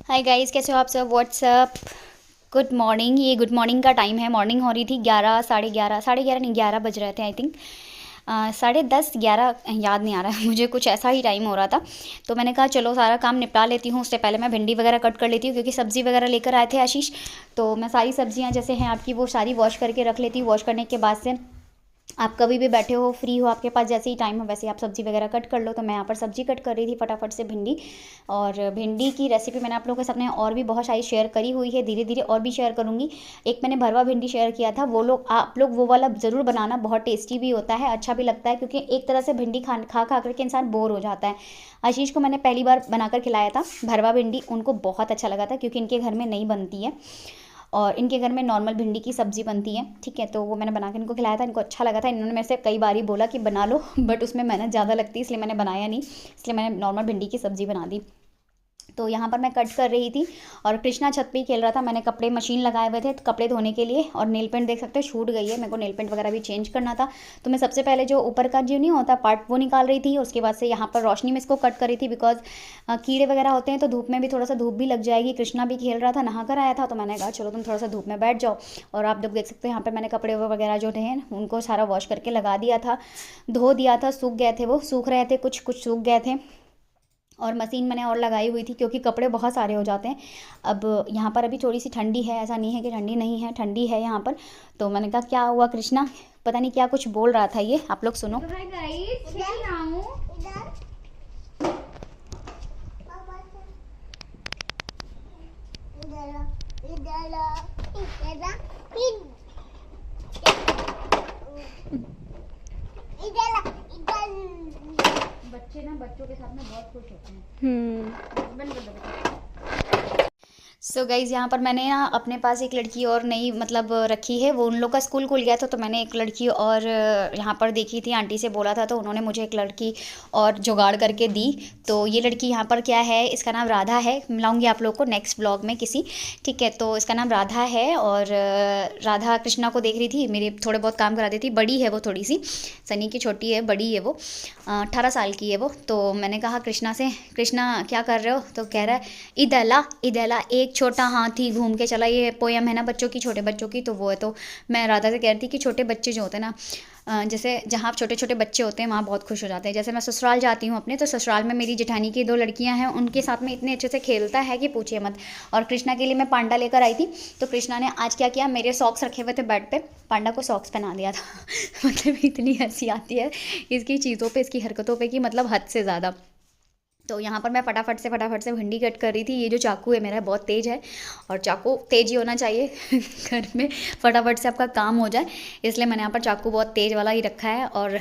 Hi guys, कैसे हो आप सब। व्हाट्सअप। Good morning. ये गुड मॉर्निंग का टाइम है। मॉर्निंग हो रही थी 11, साढ़े ग्यारह नहीं 11 बज रहे थे आई थिंक। 10:30 11 याद नहीं आ रहा है मुझे, कुछ ऐसा ही टाइम हो रहा था। तो मैंने कहा चलो सारा काम निपटा लेती हूँ, उससे पहले मैं भिंडी वगैरह कट कर लेती हूँ क्योंकि सब्ज़ी वगैरह लेकर आए थे आशीष। तो मैं सारी सब्जियाँ जैसे हैं आपकी वो सारी वॉश करके रख लेती हूँ। वॉश करने के बाद से आप कभी भी बैठे हो, फ्री हो, आपके पास जैसे ही टाइम हो वैसे ही आप सब्ज़ी वगैरह कट कर लो। तो मैं यहाँ पर सब्ज़ी कट कर रही थी फटाफट से भिंडी। और भिंडी की रेसिपी मैंने आप लोगों के सामने और भी बहुत सारी शेयर करी हुई है, धीरे धीरे और भी शेयर करूँगी। एक मैंने भरवा भिंडी शेयर किया था, वो लोग आप लोग वो वाला ज़रूर बनाना, बहुत टेस्टी भी होता है, अच्छा भी लगता है क्योंकि एक तरह से भिंडी खा खा करके इंसान बोर हो जाता है। आशीष को मैंने पहली बार बनाकर खिलाया था भरवा भिंडी, उनको बहुत अच्छा लगा था क्योंकि इनके घर में नहीं बनती है और इनके घर में नॉर्मल भिंडी की सब्ज़ी बनती है। ठीक है, तो वो मैंने बना के इनको खिलाया था, इनको अच्छा लगा था। इन्होंने मेरे से कई बार ही बोला कि बना लो बट उसमें मेहनत ज़्यादा लगती है इसलिए मैंने बनाया नहीं, इसलिए मैंने नॉर्मल भिंडी की सब्ज़ी बना दी। तो यहाँ पर मैं कट कर रही थी और कृष्णा छत पे ही खेल रहा था। मैंने कपड़े मशीन लगाए हुए थे तो कपड़े धोने के लिए, और नेल पेंट देख सकते हो छूट गई है, मेरे को नेल पेंट वगैरह भी चेंज करना था। तो मैं सबसे पहले जो ऊपर का जो नहीं होता पार्ट वो निकाल रही थी, उसके बाद से यहाँ पर रोशनी में इसको कट कर रही थी बिकॉज कीड़े वगैरह होते हैं तो धूप में भी थोड़ा सा धूप भी लग जाएगी। कृष्णा भी खेल रहा था, नहा कर आया था, तो मैंने कहा चलो तुम थोड़ा सा धूप में बैठ जाओ। और आप लोग देख सकते हो यहाँ पर मैंने कपड़े वगैरह जो थे उनको सारा वॉश करके लगा दिया था, धो दिया था, सूख गए थे, वो सूख रहे थे, कुछ कुछ सूख गए थे। और मशीन मैंने और लगाई हुई थी क्योंकि कपड़े बहुत सारे हो जाते हैं। अब यहाँ पर अभी थोड़ी सी ठंडी है, ऐसा नहीं है कि ठंडी नहीं है, ठंडी है यहाँ पर। तो मैंने कहा क्या हुआ कृष्णा, पता नहीं क्या कुछ बोल रहा था ये, आप लोग सुनो। हाय गाइस, खेल रहा हूँ। बच्चे ना बच्चों के साथ में बहुत खुश होते हैं। बंद कर दो बेटा। सो गाइज़, यहाँ पर मैंने ना अपने पास एक लड़की और नई मतलब रखी है, वो उन लोग का स्कूल खुल गया था तो मैंने एक लड़की और यहाँ पर देखी थी, आंटी से बोला था तो उन्होंने मुझे एक लड़की और जुगाड़ करके दी। तो ये लड़की यहाँ पर क्या है, इसका नाम राधा है, मिलाऊंगी आप लोग को नेक्स्ट ब्लॉग में किसी। ठीक है, तो इसका नाम राधा है और राधा कृष्णा को देख रही थी, मेरे थोड़े बहुत काम करा देती, बड़ी है वो थोड़ी सी, सनी की छोटी है, बड़ी है वो, 18 साल की है वो। तो मैंने कहा कृष्णा से, कृष्णा क्या कर रहे हो, तो कह रहा है इदला इदला एक छोटा हाथी घूम के चला। ये पोयम है ना बच्चों की, छोटे बच्चों की, तो वो है। तो मैं राधा से कह रही थी कि छोटे बच्चे जो होते हैं ना, जैसे जहाँ छोटे छोटे बच्चे होते हैं वहाँ बहुत खुश हो जाते हैं। जैसे मैं ससुराल जाती हूँ अपने, तो ससुराल में मेरी जेठानी की 2 लड़कियाँ हैं, उनके साथ में इतने अच्छे से खेलता है कि पूछिए मत। और कृष्णा के लिए मैं पांडा लेकर आई थी, तो कृष्णा ने आज क्या किया, मेरे सॉक्स रखे हुए थे बेड पे, पांडा को सॉक्स पहना दिया था मतलब इतनी हंसी आती है इसकी चीज़ों पे, इसकी हरकतों पे कि मतलब हद से ज़्यादा। तो यहाँ पर मैं फटाफट से भिंडी कट कर रही थी। ये जो चाकू है मेरा बहुत तेज़ है और चाकू तेज़ ही होना चाहिए घर में फटाफट से आपका काम हो जाए, इसलिए मैंने यहाँ पर चाकू बहुत तेज़ वाला ही रखा है। और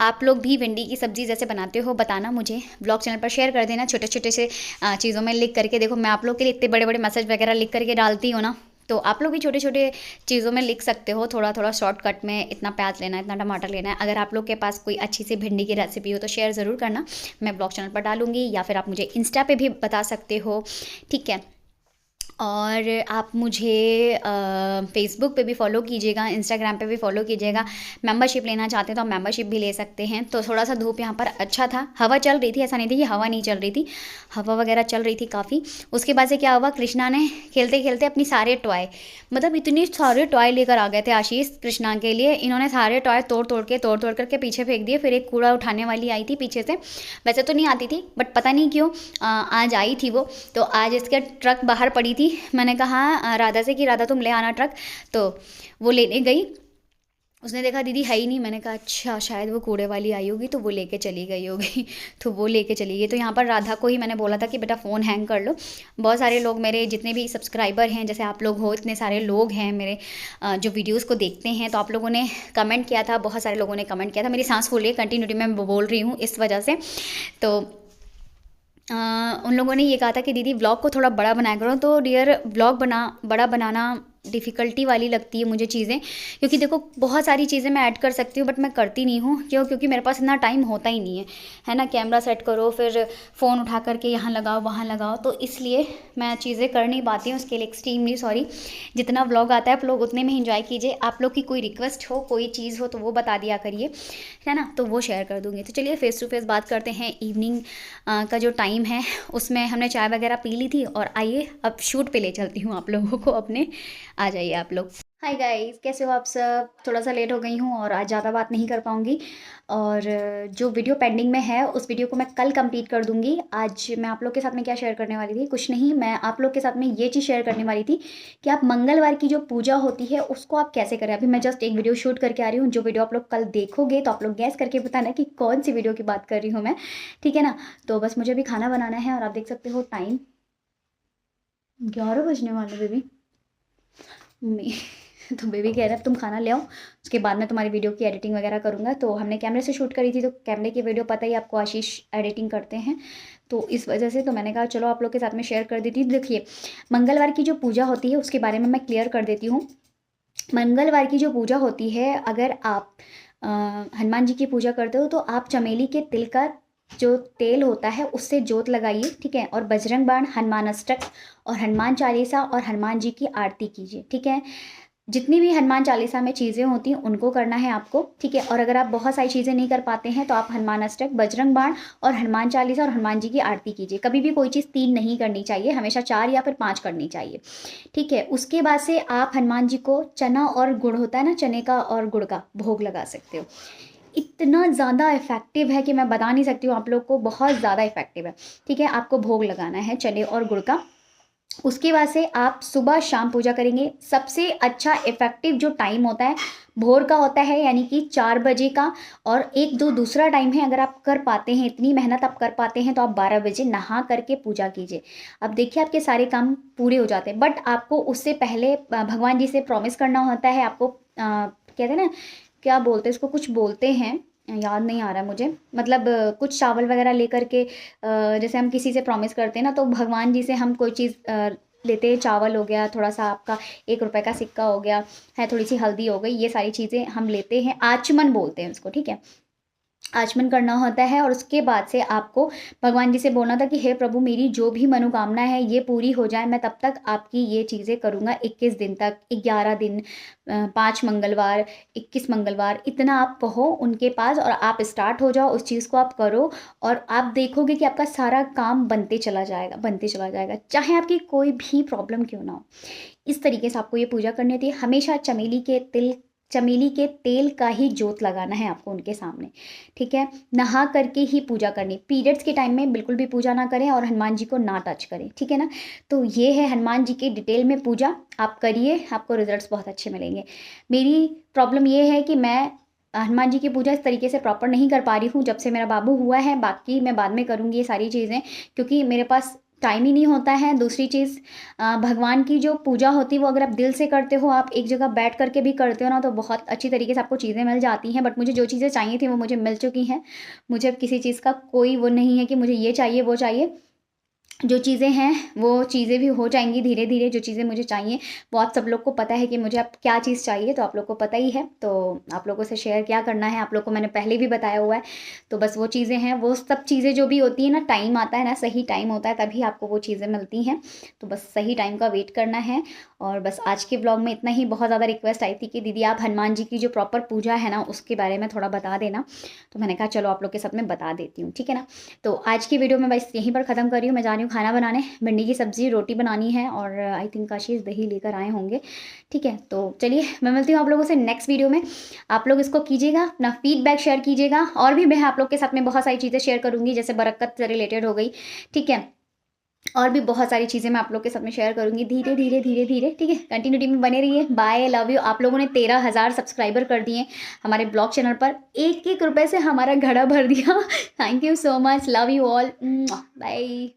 आप लोग भी भिंडी की सब्ज़ी जैसे बनाते हो बताना मुझे, ब्लॉग चैनल पर शेयर कर देना, छोटे छोटे से चीज़ों में लिख करके। देखो मैं आप लोग के लिए इतने बड़े बड़े मैसेज वगैरह लिख करके डालती हूँ ना, तो आप लोग भी छोटे छोटे चीज़ों में लिख सकते हो, थोड़ा थोड़ा शॉर्टकट में, इतना प्याज लेना है, इतना टमाटर लेना है। अगर आप लोग के पास कोई अच्छी सी भिंडी की रेसिपी हो तो शेयर ज़रूर करना, मैं ब्लॉग चैनल पर डालूंगी, या फिर आप मुझे इंस्टा पे भी बता सकते हो। ठीक है, और आप मुझे फेसबुक पे भी फॉलो कीजिएगा, इंस्टाग्राम पे भी फॉलो कीजिएगा। मेंबरशिप लेना चाहते हैं तो आप मेंबरशिप भी ले सकते हैं। तो थोड़ा सा धूप यहाँ पर अच्छा था, हवा चल रही थी, ऐसा नहीं थी कि हवा नहीं चल रही थी, हवा वगैरह चल रही थी काफ़ी। उसके बाद से क्या हुआ, कृष्णा ने खेलते खेलते अपनी सारे टॉय, मतलब इतने सारे टॉय लेकर आ गए थे आशीष कृष्णा के लिए, इन्होंने सारे टॉय तोड़ तोड़ करके पीछे फेंक दिए। फिर एक कूड़ा उठाने वाली आई थी पीछे से, वैसे तो नहीं आती थी बट पता नहीं क्यों आज आई थी वो। तो आज इसके ट्रक बाहर पड़ी थी, मैंने कहा राधा से कि राधा तुम ले आना ट्रक, तो वो लेने गई। उसने देखा दीदी है ही नहीं, मैंने कहा अच्छा शायद वो कूड़े वाली आई होगी तो वो लेके चली गई होगी तो वो लेके चली गई। तो यहाँ पर राधा को ही मैंने बोला था कि बेटा फ़ोन हैंग कर लो। बहुत सारे लोग मेरे जितने भी सब्सक्राइबर हैं, जैसे आप लोग हो, इतने सारे लोग हैं मेरे जो वीडियोज़ को देखते हैं, तो आप लोगों ने कमेंट किया था, बहुत सारे लोगों ने कमेंट किया था, मेरी सांस फूल रही है, कंटिन्यूटी में बोल रही हूँ इस वजह से। तो उन लोगों ने ये कहा था कि दीदी व्लॉग को थोड़ा बड़ा बनाया करो, तो डियर व्लॉग बड़ा बनाना डिफ़िकल्टी वाली लगती है मुझे चीज़ें, क्योंकि देखो बहुत सारी चीज़ें मैं ऐड कर सकती हूँ बट मैं करती नहीं हूँ। क्यों? क्योंकि मेरे पास इतना टाइम होता ही नहीं है ना। कैमरा सेट करो, फिर फ़ोन उठा करके यहाँ लगाओ वहाँ लगाओ, तो इसलिए मैं चीज़ें कर नहीं पाती हूँ। उसके लिए एक्सट्रीमली सॉरी। जितना व्लॉग आता है आप लोग उतने में इंजॉय कीजिए। आप लोग की कोई रिक्वेस्ट हो, कोई चीज़ हो तो वो बता दिया करिए, है ना, तो वो शेयर कर दूँगी। तो चलिए फेस टू फेस बात करते हैं। इवनिंग का जो टाइम है उसमें हमने चाय वगैरह पी ली थी, और आइए अब शूट पे ले चलती हूँ आप लोगों को अपने। आ जाइए आप लोग। हाय गाइस, कैसे हो आप सब? थोड़ा सा लेट हो गई हूँ और आज ज़्यादा बात नहीं कर पाऊँगी, और जो वीडियो पेंडिंग में है उस वीडियो को मैं कल कंप्लीट कर दूँगी। आज मैं आप लोग के साथ में क्या शेयर करने वाली थी, कुछ नहीं, मैं आप लोग के साथ में ये चीज़ शेयर करने वाली थी कि आप मंगलवार की जो पूजा होती है उसको आप कैसे करें। अभी मैं जस्ट एक वीडियो शूट करके आ रही हूँ, जो वीडियो आप लोग कल देखोगे तो आप लोग गैस करके बताना कि कौन सी वीडियो की बात कर रही हूँ मैं, ठीक है ना। तो बस मुझे भी खाना बनाना है, और आप देख सकते हो टाइम 11 बजने वाले बेबी। मम्मी तो बेबी कह रहा है तुम खाना ले आओ, उसके बाद मैं तुम्हारी वीडियो की एडिटिंग वगैरह करूँगा। तो हमने कैमरे से शूट करी थी, तो कैमरे की वीडियो पता ही आपको, आशीष एडिटिंग करते हैं, तो इस वजह से तो मैंने कहा चलो आप लोग के साथ में शेयर कर देती। देखिए, मंगलवार की जो पूजा होती है उसके बारे में मैं क्लियर कर देती हूँ। मंगलवार की जो पूजा होती है, अगर आप हनुमान जी की पूजा करते हो तो आप चमेली के तिल का जो तेल होता है उससे जोत लगाइए, ठीक है, और बजरंग बाण, हनुमान अष्टक और हनुमान चालीसा और हनुमान जी की आरती कीजिए, ठीक है। जितनी भी हनुमान चालीसा में चीज़ें होती हैं उनको करना है आपको, ठीक है। और अगर आप बहुत सारी चीज़ें नहीं कर पाते हैं तो आप हनुमान अष्टक, बजरंग बाण और हनुमान चालीसा और हनुमान जी की आरती कीजिए। कभी भी कोई चीज़ 3 नहीं करनी चाहिए, हमेशा 4 या फिर 5 करनी चाहिए, ठीक है। उसके बाद से आप हनुमान जी को चना और गुड़ होता है ना, चने का और गुड़ का भोग लगा सकते हो। इतना ज़्यादा इफेक्टिव है कि मैं बता नहीं सकती हूँ आप लोग को, बहुत ज़्यादा इफेक्टिव है, ठीक है। आपको भोग लगाना है चने और गुड़ का। उसके बाद से आप सुबह शाम पूजा करेंगे। सबसे अच्छा इफेक्टिव जो टाइम होता है भोर का होता है, यानी कि 4 बजे का। और एक दो दूसरा टाइम है, अगर आप कर पाते हैं, इतनी मेहनत आप कर पाते हैं, तो आप 12 बजे नहा करके पूजा कीजिए। अब देखिए आपके सारे काम पूरे हो जाते हैं, बट आपको उससे पहले भगवान जी से प्रॉमिस करना होता है। आपको कहते हैं ना, क्या बोलते हैं इसको, कुछ बोलते हैं, याद नहीं आ रहा है मुझे, मतलब कुछ चावल वगैरह लेकर के जैसे हम किसी से प्रॉमिस करते हैं ना, तो भगवान जी से हम कोई चीज़ लेते हैं। चावल हो गया, थोड़ा सा आपका 1 रुपए का सिक्का हो गया है, थोड़ी सी हल्दी हो गई, ये सारी चीज़ें हम लेते हैं। आचमन बोलते हैं उसको, ठीक है, आचमन करना होता है। और उसके बाद से आपको भगवान जी से बोलना था कि हे प्रभु, मेरी जो भी मनोकामना है ये पूरी हो जाए, मैं तब तक आपकी ये चीज़ें करूँगा 21 दिन तक, 11 दिन, 5 मंगलवार, 21 मंगलवार, इतना आप कहो उनके पास और आप स्टार्ट हो जाओ, उस चीज़ को आप करो, और आप देखोगे कि आपका सारा काम बनते चला जाएगा, बनते चला जाएगा, चाहे आपकी कोई भी प्रॉब्लम क्यों ना हो। इस तरीके से आपको ये पूजा करनी होती है। हमेशा चमेली के तेल का ही जोत लगाना है आपको उनके सामने, ठीक है। नहा करके ही पूजा करनी। पीरियड्स के टाइम में बिल्कुल भी पूजा ना करें और हनुमान जी को ना टच करें, ठीक है ना। तो ये है हनुमान जी की डिटेल में पूजा, आप करिए, आपको रिजल्ट्स बहुत अच्छे मिलेंगे। मेरी प्रॉब्लम ये है कि मैं हनुमान जी की पूजा इस तरीके से प्रॉपर नहीं कर पा रही हूँ जब से मेरा बाबू हुआ है। बाकी मैं बाद में करूँगी ये सारी चीज़ें, क्योंकि मेरे पास टाइम ही नहीं होता है। दूसरी चीज़, भगवान की जो पूजा होती है वो अगर आप दिल से करते हो, आप एक जगह बैठ करके भी करते हो ना, तो बहुत अच्छी तरीके से आपको चीज़ें मिल जाती हैं। बट मुझे जो चीज़ें चाहिए थी वो मुझे मिल चुकी हैं। मुझे अब किसी चीज़ का कोई वो नहीं है कि मुझे ये चाहिए वो चाहिए। जो चीज़ें हैं वो चीज़ें भी हो जाएंगी धीरे धीरे। जो चीज़ें मुझे चाहिए, बहुत सब लोग को पता है कि मुझे अब क्या चीज़ चाहिए, तो आप लोग को पता ही है, तो आप लोगों से शेयर क्या करना है, आप लोग को मैंने पहले भी बताया हुआ है। तो बस वो चीज़ें हैं, वो सब चीज़ें जो भी होती है ना, टाइम आता है ना, सही टाइम होता है तभी आपको वो चीज़ें मिलती हैं। तो बस सही टाइम का वेट करना है। और बस आज के ब्लॉग में इतना ही। बहुत ज़्यादा रिक्वेस्ट आई थी कि दीदी आप हनुमान जी की जो प्रॉपर पूजा है ना उसके बारे में थोड़ा बता देना, तो मैंने कहा चलो आप लोग के साथ में बता देती हूँ, ठीक है ना। तो आज की वीडियो मैं बस यहीं पर ख़त्म कर रही हूँ। मैं जा रही हूँ खाना बनाने, भिंडी की सब्ज़ी, रोटी बनानी है, और आई थिंक आशीष दही लेकर आए होंगे, ठीक है। तो चलिए मैं मिलती हूँ आप लोगों से नेक्स्ट वीडियो में। आप लोग इसको कीजिएगा, अपना फीडबैक शेयर कीजिएगा, और भी मैं आप लोग के साथ में बहुत सारी चीज़ें शेयर करूँगी, जैसे बरकत से रिलेटेड हो गई, ठीक है। और भी बहुत सारी चीज़ें मैं आप लोग के साथ में शेयर करूँगी धीरे धीरे धीरे धीरे, ठीक है। कंटिन्यूटी में बने रहिए। Bye, love you. आप लोगों ने 13,000 सब्सक्राइबर कर दिए हमारे ब्लॉग चैनल पर, 1-1 रुपए से हमारा घड़ा भर दिया। Thank you so much, love you all, bye.